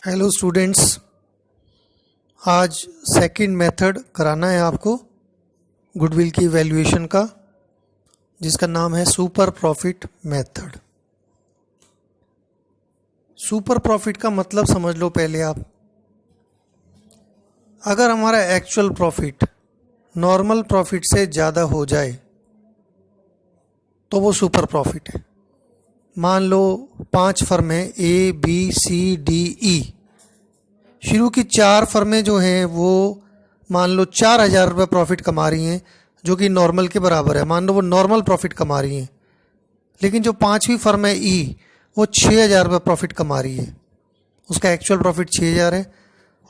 Hello students, आज second method कराना है आपको गुडविल की वैल्यूएशन का, जिसका नाम है super profit method. Super profit का मतलब समझ लो पहले आप। अगर हमारा एक्चुअल प्रॉफिट नॉर्मल प्रॉफिट से ज़्यादा हो जाए तो वो सुपर प्रॉफिट है। मान लो 5 फर्में A B C D E, शुरू की 4 फर्में जो हैं वो मान लो 4,000 रुपये प्रॉफिट कमा रही हैं, जो कि नॉर्मल के बराबर है। मान लो वो नॉर्मल प्रॉफिट कमा रही हैं। लेकिन जो 5वीं फर्म है ई, वो 6,000 रुपये प्रॉफिट कमा रही है, उसका एक्चुअल प्रॉफिट 6,000 है।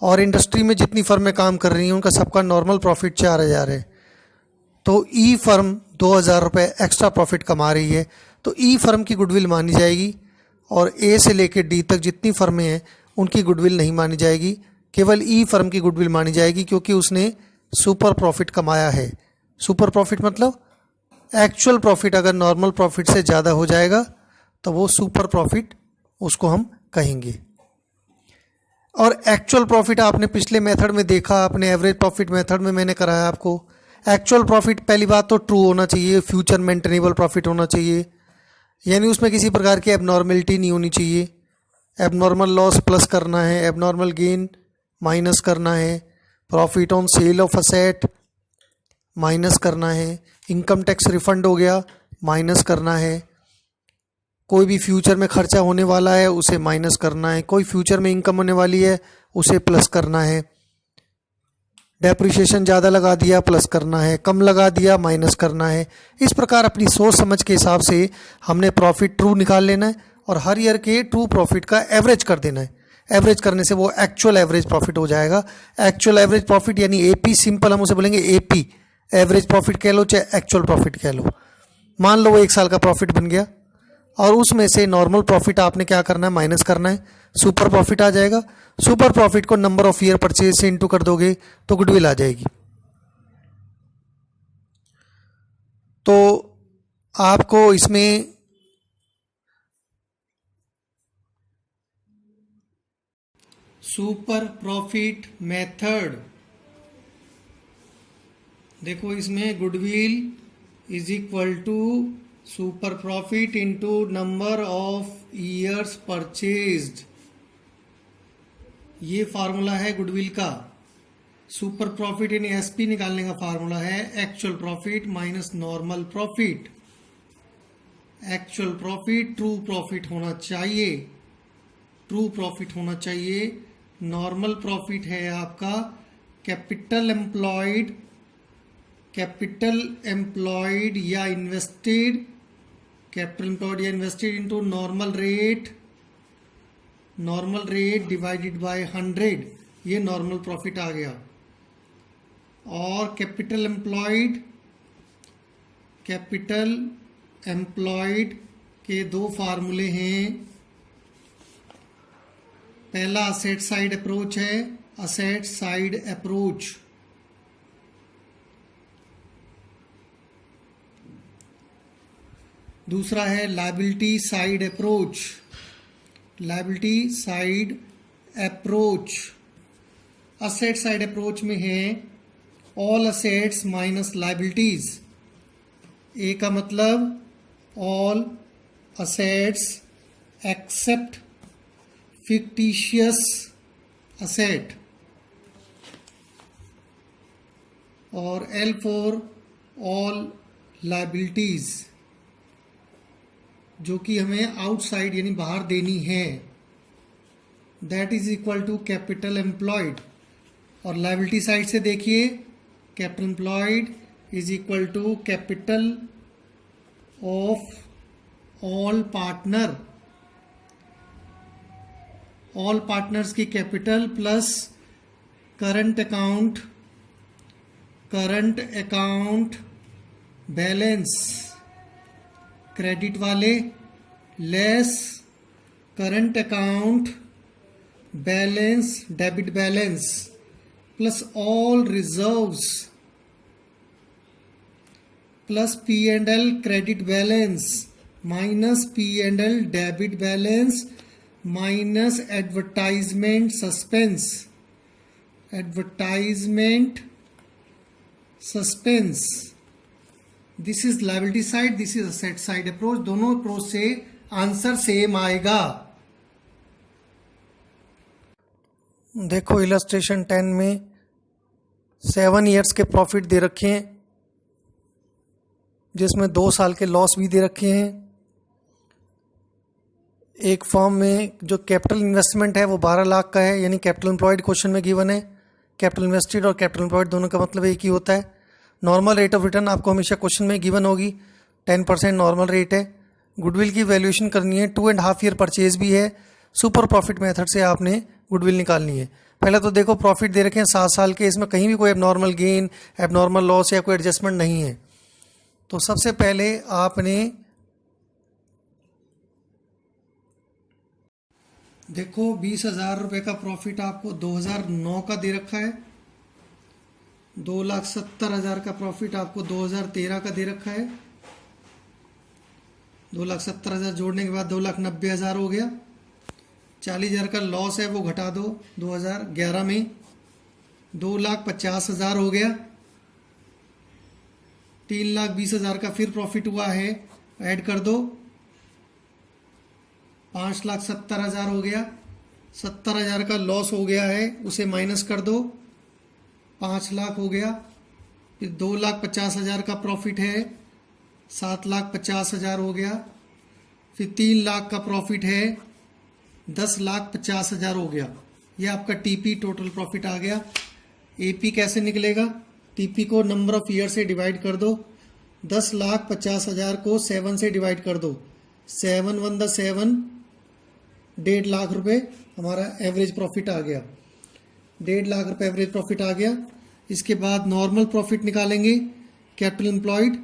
और इंडस्ट्री में जितनी फर्में काम कर रही हैं उनका सबका नॉर्मल प्रॉफिट 4,000 है। तो ई फर्म 2,000 रुपये एक्स्ट्रा प्रॉफिट कमा रही है, तो ई फर्म की गुडविल मानी जाएगी। और ए से लेकर डी तक जितनी फर्में हैं उनकी गुडविल नहीं मानी जाएगी, केवल ई फर्म की गुडविल मानी जाएगी, क्योंकि उसने सुपर प्रॉफिट कमाया है। सुपर प्रॉफिट मतलब एक्चुअल प्रॉफिट अगर नॉर्मल प्रॉफिट से ज़्यादा हो जाएगा तो वो सुपर प्रॉफिट उसको हम कहेंगे। और एक्चुअल प्रॉफिट आपने पिछले मेथड में देखा, अपने एवरेज प्रॉफिट मेथड में मैंने कराया आपको। एक्चुअल प्रॉफिट पहली बात तो ट्रू होना चाहिए, फ्यूचर मेंटेनेबल प्रॉफिट होना चाहिए, यानी उसमें किसी प्रकार की एबनॉर्मलिटी नहीं होनी चाहिए। एबनॉर्मल लॉस प्लस करना है, एबनॉर्मल गेन माइनस करना है, profit on sale of asset minus करना है, इनकम टैक्स रिफंड हो गया माइनस करना है, कोई भी फ्यूचर में खर्चा होने वाला है उसे माइनस करना है, कोई फ्यूचर में इनकम होने वाली है उसे प्लस करना है, डेप्रिसिएशन ज़्यादा लगा दिया प्लस करना है, कम लगा दिया माइनस करना है। इस प्रकार अपनी सोच समझ के हिसाब से हमने प्रॉफिट ट्रू निकाल लेना है और हर ईयर के ट्रू प्रॉफिट का एवरेज कर देना है। एवरेज करने से वो एक्चुअल एवरेज प्रॉफिट हो जाएगा। एक्चुअल एवरेज प्रॉफिट यानी एपी, सिंपल हम उसे बोलेंगे एपी, एवरेज प्रॉफिट कह लो चाहे एक्चुअल प्रॉफिट कह लो। मान लो वो 1 साल का प्रॉफिट बन गया और उसमें से नॉर्मल प्रॉफिट आपने क्या करना है, माइनस करना है, सुपर प्रॉफिट आ जाएगा। सुपर प्रॉफिट को नंबर ऑफ ईयर परचेज से इंटू कर दोगे तो गुडविल आ जाएगी। तो आपको इसमें सुपर प्रॉफिट मेथड देखो, इसमें goodwill is equal to super profit into number of years purchased, ये फार्मूला है गुडविल का। सुपर प्रॉफिट यानी एसपी निकालने का फार्मूला है actual profit minus normal profit. Actual profit true profit होना चाहिए, ट्रू प्रॉफिट होना चाहिए। नॉर्मल प्रॉफिट है आपका कैपिटल एम्प्लॉयड, कैपिटल एम्प्लॉयड या इन्वेस्टेड, कैपिटल एम्प्लॉयड या invested into normal rate, normal rate divided by 100, ये नॉर्मल प्रॉफिट आ गया। और कैपिटल एम्प्लॉयड के 2 फार्मूले हैं। पहला असेट साइड अप्रोच है, असेट साइड अप्रोच। दूसरा है liability side approach, liability side approach. Asset side approach में है all assets minus liabilities. A का मतलब all assets except fictitious asset, और एल फॉर ऑल लायबिलिटीज जो कि हमें आउटसाइड यानी बाहर देनी है, that is equal to capital employed. और लायबिलिटी साइड से देखिए, capital employed is equal to capital of all partner, all partners की capital plus current account balance, credit वाले less current account balance, debit balance plus all reserves plus P&L credit balance minus P&L debit balance minus advertisement suspense, advertisement suspense. This is liability side, this is asset side approach. दोनों approach से answer same आएगा। देखो illustration 10 में 7 years के profit दे रखे हैं, जिसमें 2 साल के लॉस भी दे रखे हैं। एक फॉर्म में जो कैपिटल इन्वेस्टमेंट है वो 12 लाख का है, यानी कैपिटल एम्प्लॉयड क्वेश्चन में गिवन है। कैपिटल इन्वेस्टेड और कैपिटल एम्प्लॉयड दोनों का मतलब एक ही होता है। नॉर्मल रेट ऑफ रिटर्न आपको हमेशा क्वेश्चन में गिवन होगी, 10% नॉर्मल रेट है। गुडविल की वैल्यूएशन करनी है, 2.5 ईयर परचेज भी है। सुपर प्रॉफिट मेथड से आपने गुडविल निकालनी है। पहले तो देखो प्रॉफिट दे रखे हैं 7 साल के, इसमें कहीं भी कोई एबनॉर्मल गेन, एबनॉर्मल लॉस या कोई एडजस्टमेंट नहीं है। तो सबसे पहले आपने देखो 20,000 रुपये का प्रॉफिट आपको 2009 का दे रखा है, 2,70,000 का प्रॉफिट आपको 2013 का दे रखा है। 2,70,000 जोड़ने के बाद 2,90,000 हो गया। 40,000 का लॉस है वो घटा दो 2011 में, 2,50,000 हो गया। 3,20,000 का फिर प्रॉफिट हुआ है, ऐड कर दो, 5,70,000 हो गया। 70,000 का लॉस हो गया है, उसे माइनस कर दो, 5 लाख हो गया। फिर 2,50,000 का प्रॉफिट है, 7,50,000 हो गया। फिर 3 लाख का प्रॉफिट है, 10,50,000 हो गया। यह आपका टीपी टोटल प्रॉफिट आ गया। एपी कैसे निकलेगा? टीपी को नंबर ऑफ ईयर से डिवाइड कर दो। 10,50,000 को 7 से डिवाइड कर दो, 7 1 7, 1.5 लाख रुपए हमारा एवरेज प्रॉफिट आ गया। 1.5 लाख रुपए एवरेज प्रॉफिट आ गया। इसके बाद नॉर्मल प्रॉफिट निकालेंगे, capital employed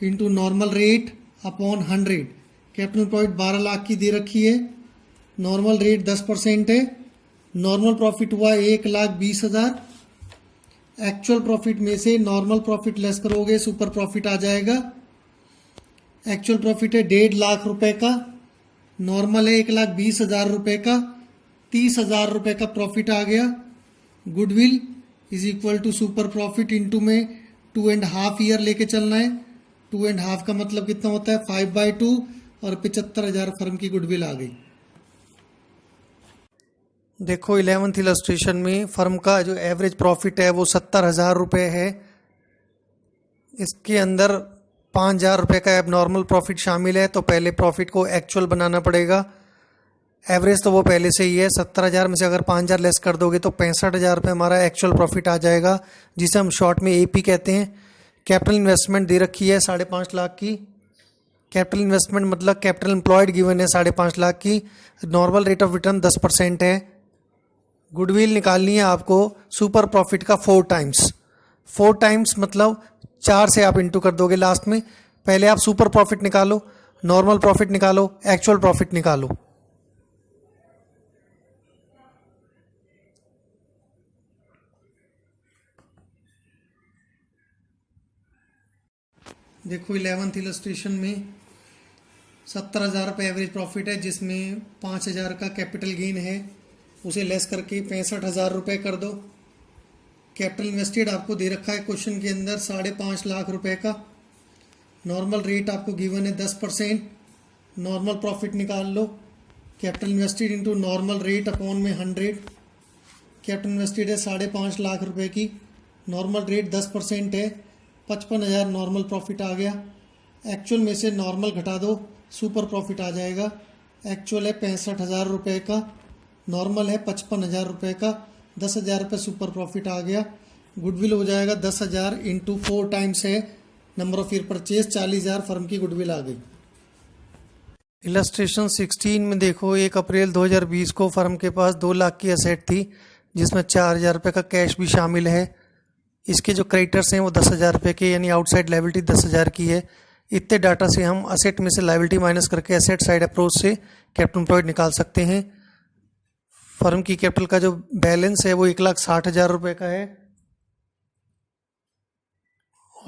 into normal rate upon 100। Capital employed 12 lakh की दे रखी है, नॉर्मल रेट 10% है। नॉर्मल प्रॉफिट हुआ 1,20,000। एक्चुअल प्रॉफिट में से नॉर्मल प्रॉफिट लेस करोगे, सुपर प्रॉफिट आ जाएगा। एक्चुअल प्रॉफिट है 1.5 लाख रुपए का, नॉर्मल है 1,20,000 रुपए का, 30,000 रुपए का प्रॉफिट आ गया। Goodwill is equal to super profit into में 2.5 ईयर लेके चलना है। 2.5 का मतलब कितना होता है? 5/2 और 75,000 फर्म की गुडविल आ गई। देखो 11th इलस्ट्रेशन में फर्म का जो एवरेज प्रॉफिट है वो 70,000 रुपये है। इसके अंदर 5,000 रुपये का एबनॉर्मल प्रॉफिट शामिल है, तो पहले प्रॉफिट को एक्चुअल बनाना पड़ेगा। एवरेज तो वो पहले से ही है। 70,000 में से अगर 5,000 लेस कर दोगे तो 65,000 रुपये हमारा एक्चुअल प्रॉफिट आ जाएगा, जिसे हम शॉर्ट में एपी कहते हैं। कैपिटल इन्वेस्टमेंट दे रखी है 5.5 लाख की। कैपिटल इन्वेस्टमेंट मतलब कैपिटल एम्प्लॉयड गिवन है 5.5 लाख की। नॉर्मल रेट ऑफ रिटर्न 10% है। गुडविल निकालनी है आपको सुपर प्रॉफिट का 4 टाइम्स। 4 टाइम्स मतलब 4 से आप इंटू कर दोगे लास्ट में। पहले आप सुपर प्रॉफिट निकालो, नॉर्मल प्रॉफिट निकालो, एक्चुअल प्रॉफिट निकालो। देखो 11th इलस्ट्रेशन में 70,000 रुपये एवरेज प्रॉफिट है, जिसमें 5,000 का कैपिटल गेन है, उसे लेस करके 65,000 रुपये कर दो। कैपिटल इन्वेस्टेड आपको दे रखा है क्वेश्चन के अंदर 5.5 लाख रुपए का। नॉर्मल रेट आपको गिवन है 10%। नॉर्मल प्रॉफिट निकाल लो, capital invested into normal rate upon में 100। कैपिटल इन्वेस्टेड है 5.5 लाख रुपए की, नॉर्मल रेट 10% है, 55,000 नॉर्मल प्रॉफिट आ गया। एक्चुअल में से नॉर्मल घटा दो, सुपर प्रॉफिट आ जाएगा। एक्चुअल है 65,000 रुपये का, नॉर्मल है 55,000 रुपये का, 10,000 रुपये सुपर प्रॉफिट आ गया। गुडविल हो जाएगा 10,000 इंटू 4 टाइम्स है number of year purchase, 40,000 firm की गुडविल आ गई। इलस्ट्रेशन 16 में देखो 1 अप्रैल 2020 को फर्म के पास 2 लाख की एसेट थी, जिसमें 4,000 रुपये का कैश भी शामिल है। इसके जो क्रेडिटर्स हैं वो 10,000 रुपये के, यानी आउटसाइड लायबिलिटी 10,000 की है। इतने डाटा से हम असेट में से लायबिलिटी माइनस करके एसेट साइड अप्रोच से कैपिटल एम्प्लॉयड निकाल सकते हैं। फर्म की कैपिटल का जो बैलेंस है वो 1,60,000 रुपये का है,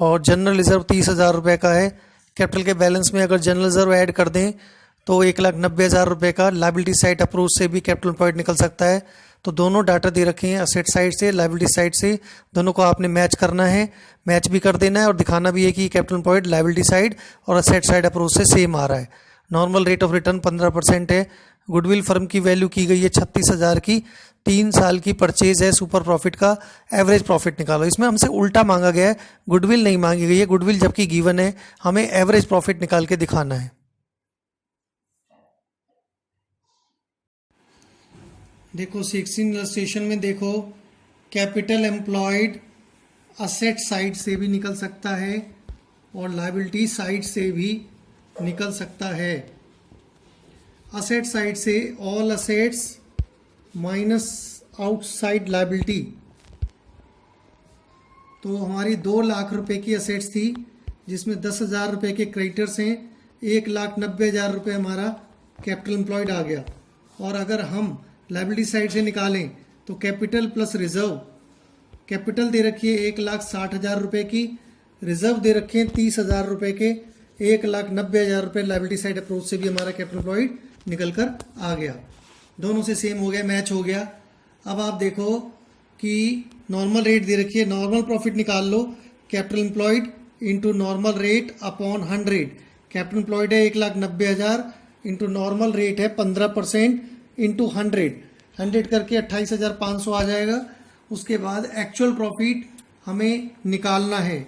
और जनरल रिजर्व 30,000 रुपये का है। कैपिटल के बैलेंस में अगर जनरल रिजर्व ऐड कर दें तो 1,90,000 रुपये का लाइबिलिटी साइड अप्रोच से भी कैपिटल एम्प्लॉयड निकल सकता है। तो दोनों डाटा दे रखे हैं, असेट साइड से लाइबिलिटी साइड से, दोनों को आपने मैच करना है, मैच भी कर देना है और दिखाना भी है कि कैपिटल एम्प्लॉयड लाइबिलिटी साइड और असेट साइड अप्रोच से सेम आ रहा है। नॉर्मल रेट ऑफ रिटर्न 15% है। गुडविल फर्म की वैल्यू की गई है 36,000 की। 3 साल की परचेज है सुपर प्रॉफिट का। एवरेज प्रॉफिट निकालो। इसमें हमसे उल्टा मांगा गया है, गुडविल नहीं मांगी गई है। गुडविल जबकि गिवन है, हमें एवरेज प्रॉफिट निकाल के दिखाना है। देखो 16 इलस्ट्रेशन में देखो, कैपिटल एम्प्लॉयड असेट साइड से भी निकल सकता है और लायबिलिटी साइड से भी निकल सकता है। असेट साइड से all assets minus outside liability. तो हमारी 2 लाख रुपए की असेट्स थी जिसमें 10,000 रुपये के क्रेडिटर्स हैं, 1,90,000 रुपये हमारा कैपिटल एम्प्लॉयड आ गया। और अगर हम लायबिलिटी साइड से निकालें तो कैपिटल प्लस रिजर्व, कैपिटल दे रखी है 1,60,000 रुपये की, रिजर्व दे रखे हैं 30,000 रुपये के, 1,90,000 रुपये लायबिलिटी साइड अप्रोच से भी हमारा कैपिटल एम्प्लॉयड निकल कर आ गया। दोनों से सेम हो गया, मैच हो गया। अब आप देखो कि नॉर्मल रेट दे रखी है, नॉर्मल प्रॉफिट निकाल लो, capital employed into normal rate upon 100। Capital employed है 1,90,000 इंटू नॉर्मल रेट है 15% इंटू 100 करके 28,500 आ जाएगा। उसके बाद एक्चुअल प्रॉफिट हमें निकालना है।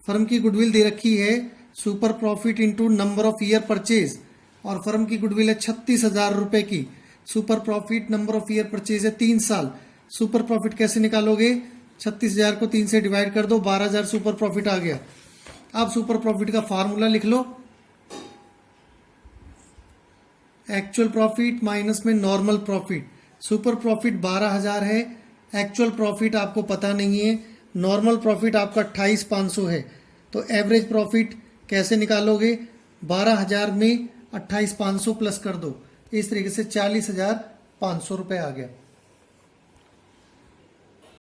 फर्म की गुडविल दे रखी है super profit into number of year purchase, और फर्म की गुडविल है 36,000 रुपये की। Super profit number of year purchase है 3 साल। सुपर प्रॉफिट कैसे निकालोगे? 36,000 को 3 से डिवाइड कर दो, 12,000 सुपर प्रॉफिट आ गया। अब सुपर प्रॉफिट का फार्मूला लिख लो, एक्चुअल प्रॉफिट माइनस में नॉर्मल प्रॉफिट। सुपर प्रॉफिट 12,000 है, एक्चुअल प्रॉफिट आपको पता नहीं है, नॉर्मल प्रॉफिट आपका 28,500 है। तो एवरेज प्रॉफिट कैसे निकालोगे? 12,000 में 28,500 प्लस कर दो, इस तरीके से 40,500 रुपये आ गया।